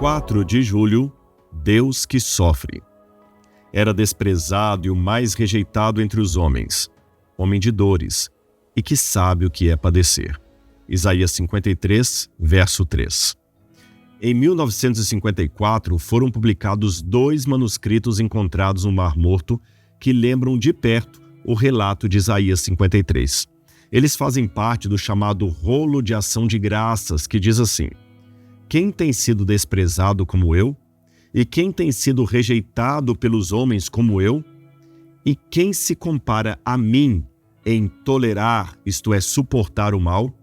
4 de julho, Deus que sofre. Era desprezado e o mais rejeitado entre os homens, homem de dores, e que sabe o que é padecer. Isaías 53, verso 3. Em 1954, foram publicados 2 manuscritos encontrados no Mar Morto que lembram de perto o relato de Isaías 53. Eles fazem parte do chamado Rolo de Ação de Graças, que diz assim: quem tem sido desprezado como eu? E quem tem sido rejeitado pelos homens como eu? E quem se compara a mim em tolerar, isto é, suportar o mal?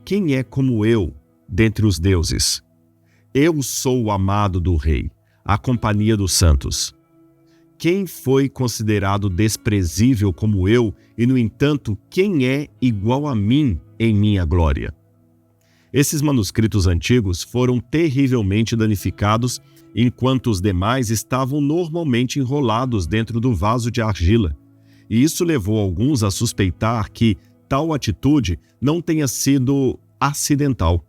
Quem é como eu dentre os deuses? Eu sou o amado do Rei, a companhia dos santos. Quem foi considerado desprezível como eu, e, no entanto, quem é igual a mim em minha glória? Esses manuscritos antigos foram terrivelmente danificados, enquanto os demais estavam normalmente enrolados dentro do vaso de argila. E isso levou alguns a suspeitar que tal atitude não tenha sido acidental.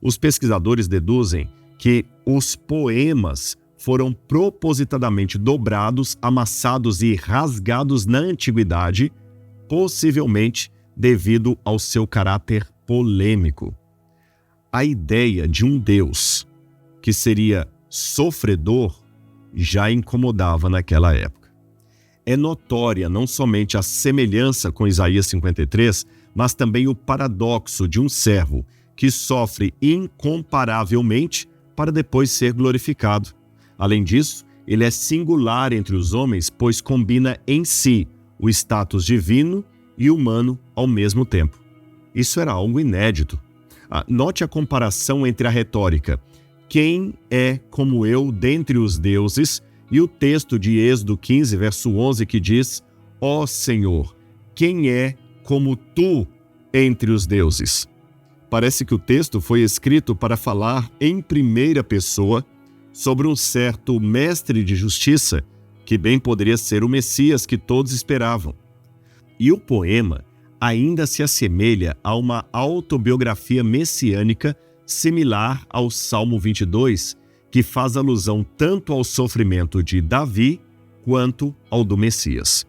Os pesquisadores deduzem que os poemas foram propositadamente dobrados, amassados e rasgados na antiguidade, possivelmente devido ao seu caráter polêmico. A ideia de um Deus que seria sofredor já incomodava naquela época. É notória não somente a semelhança com Isaías 53, mas também o paradoxo de um servo que sofre incomparavelmente para depois ser glorificado. Além disso, ele é singular entre os homens, pois combina em si o status divino e humano ao mesmo tempo. Isso era algo inédito. Note a comparação entre a retórica "Quem é como eu dentre os deuses" e o texto de Êxodo 15, verso 11, que diz: ó Senhor, quem é como tu entre os deuses? Parece que o texto foi escrito para falar em primeira pessoa sobre um certo mestre de justiça, que bem poderia ser o Messias que todos esperavam. E o poema ainda se assemelha a uma autobiografia messiânica similar ao Salmo 22, que faz alusão tanto ao sofrimento de Davi quanto ao do Messias.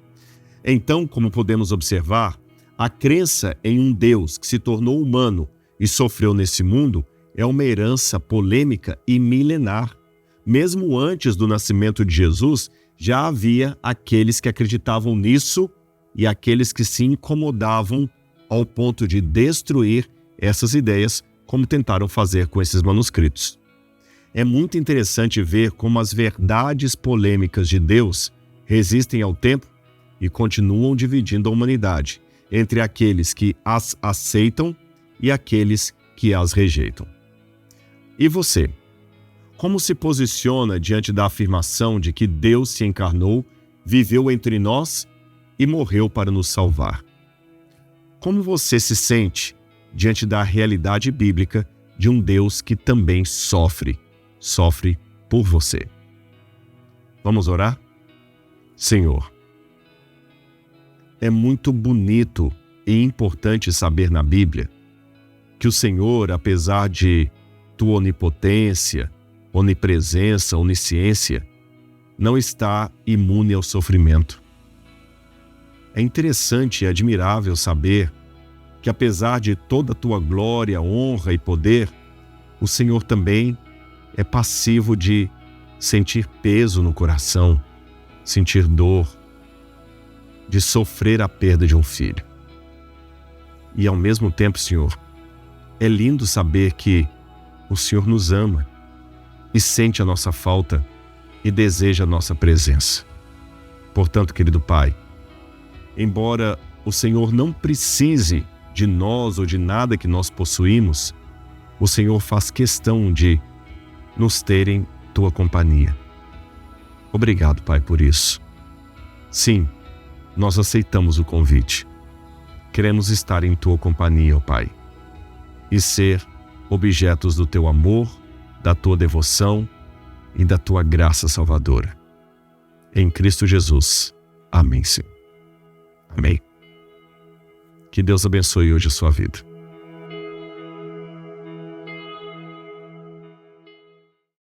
Então, como podemos observar, a crença em um Deus que se tornou humano e sofreu nesse mundo é uma herança polêmica e milenar. Mesmo antes do nascimento de Jesus, já havia aqueles que acreditavam nisso e aqueles que se incomodavam ao ponto de destruir essas ideias, como tentaram fazer com esses manuscritos. É muito interessante ver como as verdades polêmicas de Deus resistem ao tempo e continuam dividindo a humanidade entre aqueles que as aceitam e aqueles que as rejeitam. E você? Como se posiciona diante da afirmação de que Deus se encarnou, viveu entre nós e morreu para nos salvar? Como você se sente diante da realidade bíblica de um Deus que também sofre por você? Vamos orar? Senhor, é muito bonito e importante saber na Bíblia que o Senhor, apesar de tua onipotência, onipresença, onisciência, não está imune ao sofrimento. É interessante e admirável saber que, apesar de toda a tua glória, honra e poder, o Senhor também é passivo de sentir peso no coração, sentir dor, de sofrer a perda de um filho. E ao mesmo tempo, Senhor, é lindo saber que o Senhor nos ama e sente a nossa falta e deseja a nossa presença. Portanto, querido Pai, embora o Senhor não precise de nós ou de nada que nós possuímos, o Senhor faz questão de nos ter em tua companhia. Obrigado, Pai, por isso. Sim, nós aceitamos o convite. Queremos estar em tua companhia, ó Pai, e ser objetos do teu amor, da tua devoção e da tua graça salvadora. Em Cristo Jesus. Amém, Senhor. Amém. Que Deus abençoe hoje a sua vida.